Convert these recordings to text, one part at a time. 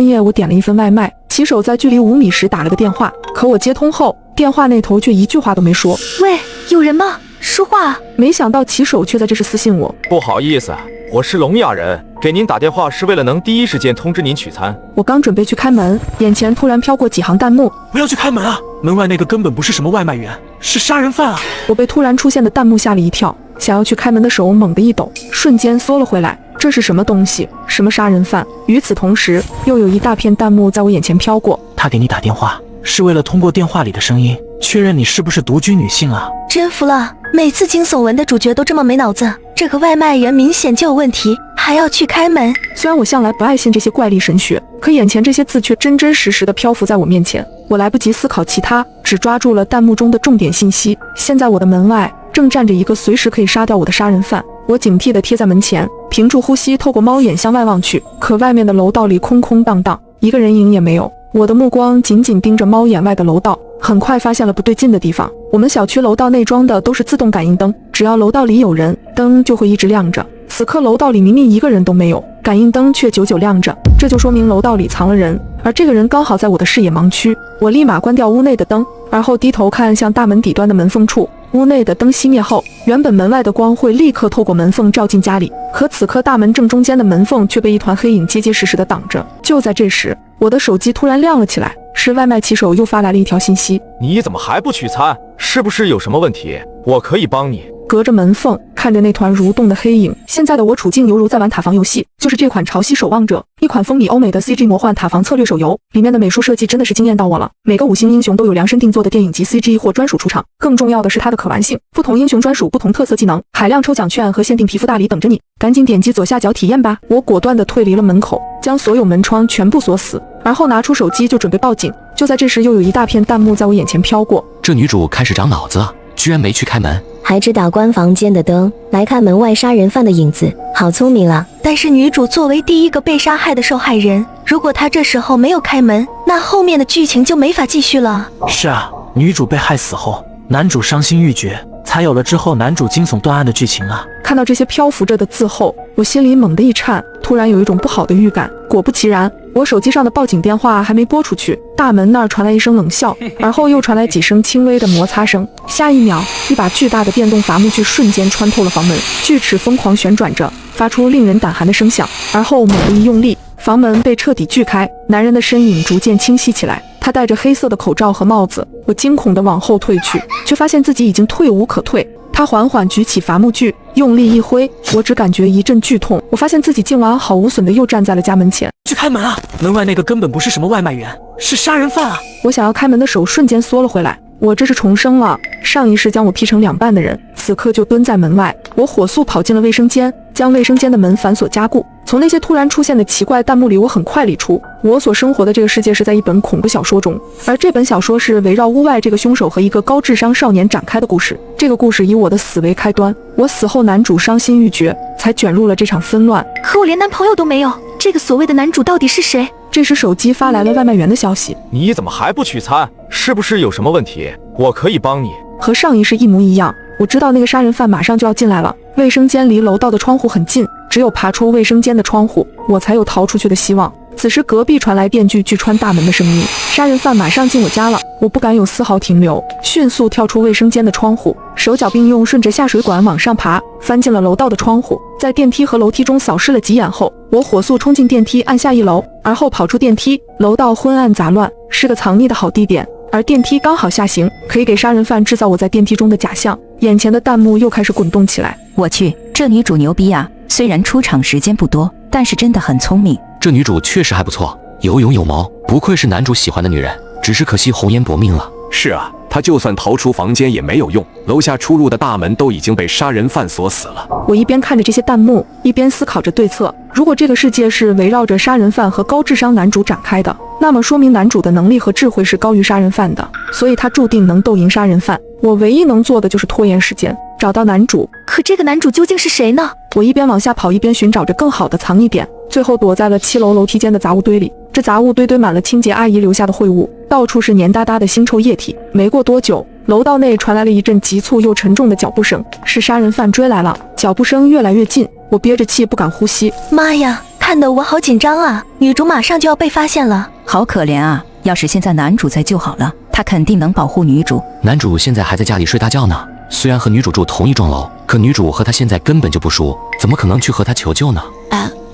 深夜我点了一份外卖，骑手在距离5米时打了个电话，可我接通后，电话那头却一句话都没说。喂，有人吗？说话啊！没想到骑手却在这时私信我。不好意思，我是聋哑人，给您打电话是为了能第一时间通知您取餐。我刚准备去开门，眼前突然飘过几行弹幕：不要去开门啊！门外那个根本不是什么外卖员，是杀人犯啊！我被突然出现的弹幕吓了一跳，想要去开门的手猛地一抖，瞬间缩了回来。这是什么东西？什么杀人犯？与此同时，又有一大片弹幕在我眼前飘过。他给你打电话，是为了通过电话里的声音确认你是不是独居女性啊！真服了，每次惊悚文的主角都这么没脑子。这个外卖员明显就有问题，还要去开门。虽然我向来不爱信这些怪力神学，可眼前这些字却真真实实的漂浮在我面前。我来不及思考其他，只抓住了弹幕中的重点信息。现在我的门外正站着一个随时可以杀掉我的杀人犯。我警惕地贴在门前，屏住呼吸，透过猫眼向外望去，可外面的楼道里空空荡荡，一个人影也没有。我的目光紧紧盯着猫眼外的楼道，很快发现了不对劲的地方。我们小区楼道内装的都是自动感应灯，只要楼道里有人，灯就会一直亮着。此刻楼道里明明一个人都没有，感应灯却久久亮着，这就说明楼道里藏了人，而这个人刚好在我的视野盲区。我立马关掉屋内的灯，而后低头看向大门底端的门缝处。屋内的灯熄灭后，原本门外的光会立刻透过门缝照进家里，可此刻大门正中间的门缝却被一团黑影结结实实地挡着。就在这时，我的手机突然亮了起来，是外卖骑手又发来了一条信息：你怎么还不取餐？是不是有什么问题？我可以帮你。隔着门缝看着那团蠕动的黑影，现在的我处境犹如在玩塔防游戏，就是这款《潮汐守望者》，一款风靡欧美的 CG 魔幻塔防策略手游，里面的美术设计真的是惊艳到我了。每个5星英雄都有量身定做的电影级 CG 或专属出场，更重要的是它的可玩性，不同英雄专属不同特色技能，海量抽奖券和限定皮肤大礼等着你，赶紧点击左下角体验吧。我果断地退离了门口，将所有门窗全部锁死，而后拿出手机就准备报警。就在这时，又有一大片弹幕在我眼前飘过，这女主开始长脑子了，居然没去开门，还只打关房间的灯来看门外杀人犯的影子，好聪明啊！但是女主作为第一个被杀害的受害人，如果她这时候没有开门，那后面的剧情就没法继续了。是啊，女主被害死后，男主伤心欲绝，才有了之后男主惊悚断案的剧情啊！看到这些漂浮着的字后，我心里猛地一颤，突然有一种不好的预感。果不其然，我手机上的报警电话还没拨出去，大门那儿传来一声冷笑，而后又传来几声轻微的摩擦声。下一秒，一把巨大的电动伐木锯瞬间穿透了房门，锯齿疯狂旋转着，发出令人胆寒的声响。而后猛地一用力，房门被彻底锯开，男人的身影逐渐清晰起来。他戴着黑色的口罩和帽子，我惊恐地往后退去，却发现自己已经退无可退。他缓缓举起伐木锯，用力一挥，我只感觉一阵剧痛。我发现自己竟完好无损的又站在了家门前。去开门啊！门外那个根本不是什么外卖员，是杀人犯啊！我想要开门的手瞬间缩了回来。我这是重生了，上一世将我劈成2半的人，此刻就蹲在门外。我火速跑进了卫生间，将卫生间的门反锁加固。从那些突然出现的奇怪弹幕里，我很快理出，我所生活的这个世界是在一本恐怖小说中，而这本小说是围绕屋外这个凶手和一个高智商少年展开的故事。这个故事以我的死为开端，我死后男主伤心欲绝，才卷入了这场纷乱。可我连男朋友都没有，这个所谓的男主到底是谁？这时手机发来了外卖员的消息：你怎么还不取餐？是不是有什么问题？我可以帮你。和上一世一模一样，我知道那个杀人犯马上就要进来了。卫生间离楼道的窗户很近，只有爬出卫生间的窗户，我才有逃出去的希望。此时隔壁传来电锯锯穿大门的声音，杀人犯马上进我家了。我不敢有丝毫停留，迅速跳出卫生间的窗户，手脚并用顺着下水管往上爬，翻进了楼道的窗户。在电梯和楼梯中扫视了几眼后，我火速冲进电梯，按下1楼，而后跑出电梯。楼道昏暗杂乱，是个藏匿的好地点，而电梯刚好下行，可以给杀人犯制造我在电梯中的假象。眼前的弹幕又开始滚动起来。我去，这女主牛逼啊！虽然出场时间不多，但是真的很聪明。这女主确实还不错，有勇有谋，不愧是男主喜欢的女人，只是可惜红颜薄命了。是啊，他就算逃出房间也没有用，楼下出入的大门都已经被杀人犯锁死了。我一边看着这些弹幕，一边思考着对策。如果这个世界是围绕着杀人犯和高智商男主展开的，那么说明男主的能力和智慧是高于杀人犯的，所以他注定能斗赢杀人犯。我唯一能做的就是拖延时间，找到男主。可这个男主究竟是谁呢？我一边往下跑，一边寻找着更好的藏匿点，最后躲在了7楼楼梯间的杂物堆里。这杂物堆堆满了清洁阿姨留下的秽物，到处是黏哒哒的腥臭液体。没过多久，楼道内传来了一阵急促又沉重的脚步声，是杀人犯追来了。脚步声越来越近，我憋着气不敢呼吸。妈呀，他看得我好紧张啊，女主马上就要被发现了。好可怜啊！要是现在男主在就好了，他肯定能保护女主。男主现在还在家里睡大觉呢，虽然和女主住同一幢楼，可女主和他现在根本就不熟，怎么可能去和他求救呢？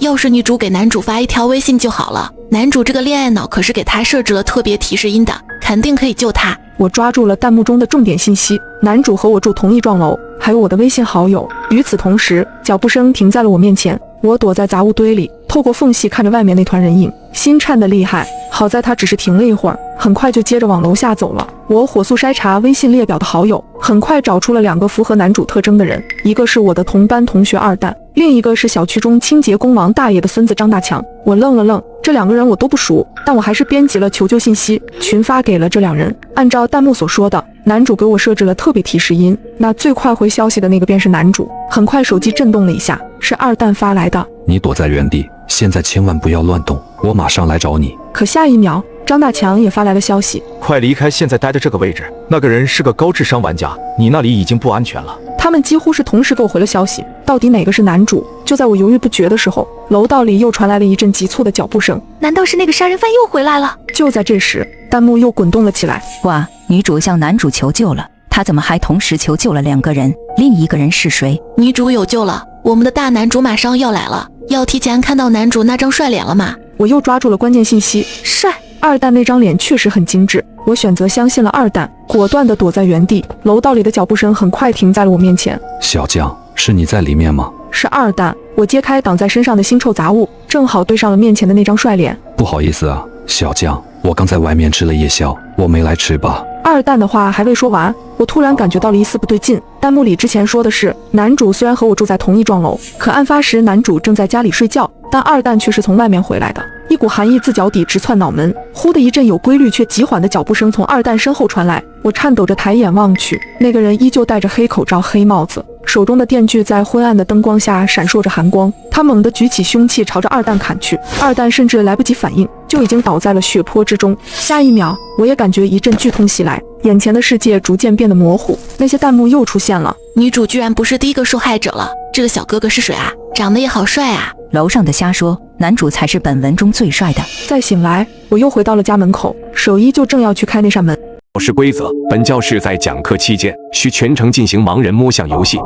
要是女主给男主发一条微信就好了。男主这个恋爱脑可是给他设置了特别提示音的，肯定可以救他。我抓住了弹幕中的重点信息，男主和我住同一幢楼，还有我的微信好友。与此同时，脚步声停在了我面前，我躲在杂物堆里，透过缝隙看着外面那团人影，心颤得厉害。好在他只是停了一会儿，很快就接着往楼下走了。我火速筛查微信列表的好友，很快找出了2个符合男主特征的人，一个是我的同班同学二蛋，另一个是小区中清洁工王大爷的孙子张大强。我愣了愣，这2个人我都不熟，但我还是编辑了求救信息，群发给了这2人。按照弹幕所说的，男主给我设置了特别提示音，那最快回消息的那个便是男主。很快手机震动了一下，是二蛋发来的。你躲在原地，现在千万不要乱动，我马上来找你。可下一秒，张大强也发来了消息，快离开现在待的这个位置，那个人是个高智商玩家，你那里已经不安全了。他们几乎是同时给我回了消息，到底哪个是男主？就在我犹豫不决的时候，楼道里又传来了一阵急促的脚步声。难道是那个杀人犯又回来了？就在这时，弹幕又滚动了起来。哇，女主向男主求救了，她怎么还同时求救了2个人？另一个人是谁？女主有救了，我们的大男主马上要来了，要提前看到男主那张帅脸了吗？我又抓住了关键信息，帅。二蛋那张脸确实很精致，我选择相信了二蛋，果断地躲在原地。楼道里的脚步声很快停在了我面前。小将，是你在里面吗？是二蛋。我揭开挡在身上的腥臭杂物，正好对上了面前的那张帅脸。不好意思啊，小将，我刚在外面吃了夜宵，我没来吃吧。二蛋的话还未说完，我突然感觉到了一丝不对劲。弹幕里之前说的是，男主虽然和我住在同一幢楼，可案发时男主正在家里睡觉，但二蛋却是从外面回来的。一股寒意自脚底直窜脑门，忽的一阵有规律却极缓的脚步声从二蛋身后传来。我颤抖着抬眼望去，那个人依旧戴着黑口罩、黑帽子，手中的电锯在昏暗的灯光下闪烁着寒光。他猛地举起凶器朝着二蛋砍去，二蛋甚至来不及反应，就已经倒在了血泊之中。下一秒，我也感觉一阵剧痛袭来，眼前的世界逐渐变得模糊。那些弹幕又出现了，女主居然不是第一个受害者了，这个小哥哥是谁啊？长得也好帅啊！楼上的瞎说，男主才是本文中最帅的。再醒来，我又回到了家门口，手依旧正要去开那扇门。教室规则：本教室在讲课期间需全程进行盲人摸象游戏。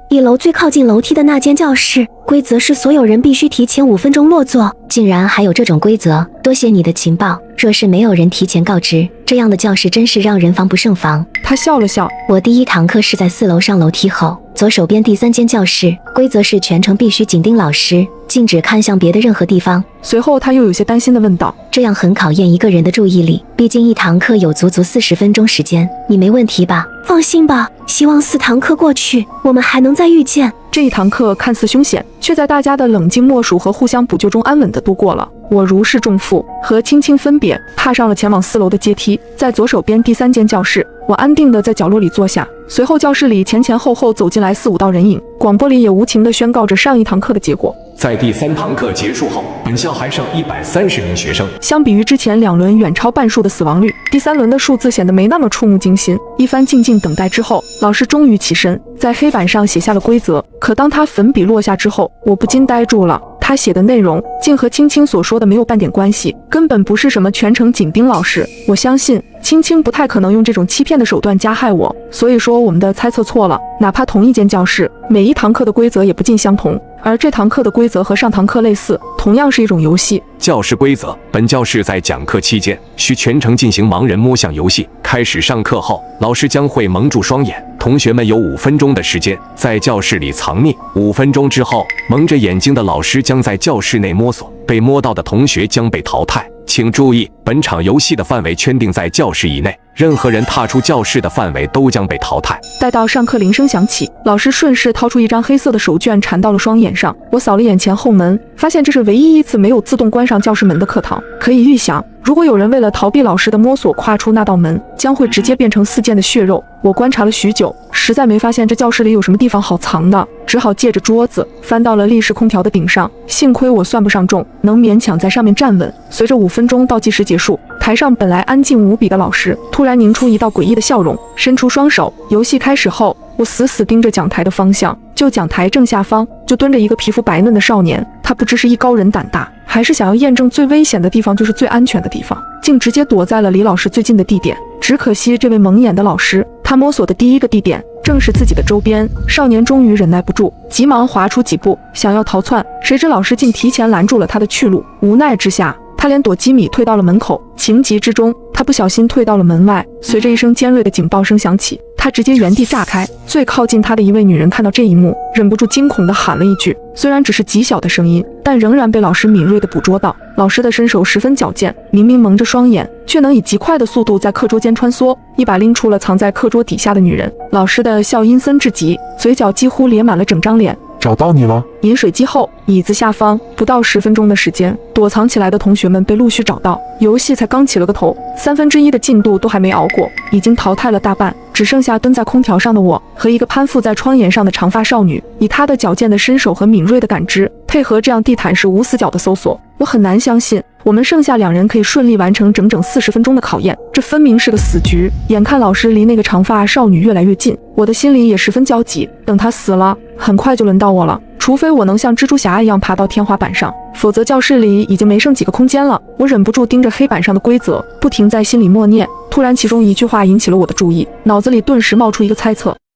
1楼最靠近楼梯的那间教室，规则是所有人必须提前5分钟落座。竟然还有这种规则，多谢你的情报。若是没有人提前告知，这样的教室真是让人防不胜防。他笑了笑，我第1堂课是在4楼上楼梯后，左手边第3间教室，规则是全程必须紧盯老师，禁止看向别的任何地方。随后他又有些担心地问道，这样很考验一个人的注意力，毕竟1堂课有足足40分钟时间，你没问题吧？放心吧，希望4堂课过去，我们还能再遇见。这一堂课看似凶险，却在大家的冷静默数和互相补救中安稳地度过了。我如释重负，和青青分别，踏上了前往4楼的阶梯。在左手边第3间教室，我安定地在角落里坐下。随后教室里前前后后走进来4、5道人影，广播里也无情地宣告着上一堂课的结果。在第3堂课结束后，本校还剩130名学生。相比于之前2轮远超半数的死亡率，第3轮的数字显得没那么触目惊心。一番静静等待之后，老师终于起身，在黑板上写下了规则。可当他粉笔落下之后，我不禁呆住了。他写的内容竟和青青所说的没有半点关系，根本不是什么全程紧盯老师。我相信青青不太可能用这种欺骗的手段加害我，所以说我们的猜测错了。哪怕同一间教室，每一堂课的规则也不尽相同，而这堂课的规则和上堂课类似，同样是一种游戏。教室规则：本教室在讲课期间需全程进行盲人摸象游戏。开始上课后，老师将会蒙住双眼，同学们有5分钟的时间在教室里藏匿。5分钟之后，蒙着眼睛的老师将在教室内摸索，被摸到的同学将被淘汰。请注意，本场游戏的范围圈定在教室以内，任何人踏出教室的范围都将被淘汰。待到上课铃声响起，老师顺势掏出一张黑色的手绢缠到了双眼上。我扫了眼前后门，发现这是唯一一次没有自动关上教室门的课堂。可以预想，如果有人为了逃避老师的摸索跨出那道门，将会直接变成4件的血肉。我观察了许久，实在没发现这教室里有什么地方好藏的，只好借着桌子翻到了立式空调的顶上。幸亏我算不上重，能勉强在上面站稳。随着5分钟倒计时结束，台上本来安静无比的老师突然凝出一道诡异的笑容，伸出双手。游戏开始后，我死死盯着讲台的方向，就讲台正下方就蹲着一个皮肤白嫩的少年，他不知是艺高人胆大，还是想要验证最危险的地方就是最安全的地方，竟直接躲在了离老师最近的地点。只可惜这位蒙眼的老师，他摸索的第一个地点正是自己的周边。少年终于忍耐不住，急忙滑出几步，想要逃窜，谁知老师竟提前拦住了他的去路。无奈之下，他连躲几米退到了门口，情急之中，他不小心退到了门外。随着一声尖锐的警报声响起，他直接原地炸开。最靠近他的一位女人看到这一幕，忍不住惊恐地喊了一句，虽然只是极小的声音，但仍然被老师敏锐地捕捉到。老师的身手十分矫健，明明蒙着双眼，却能以极快的速度在课桌间穿梭，一把拎出了藏在课桌底下的女人。老师的笑阴森至极，嘴角几乎咧满了整张脸。找到你了！饮水机后，椅子下方，不到10分钟的时间，躲藏起来的同学们被陆续找到。游戏才刚起了个头，1/3的进度都还没熬过，已经淘汰了大半，只剩下蹲在空调上的我和一个攀附在窗沿上的长发少女。以她的矫健的身手和敏锐的感知，配合这样地毯式无死角的搜索，我很难相信我们剩下2人可以顺利完成整整40分钟的考验。这分明是个死局。眼看老师离那个长发少女越来越近，我的心里也十分焦急。等她死了，很快就轮到我了。除非我能像蜘蛛侠一样爬到天花板上，否则教室里已经没剩几个空间了。我忍不住盯着黑板上的规则，不停在心里默念。突然，其中一句话引起了我的注意，脑子里顿时冒出一个猜测：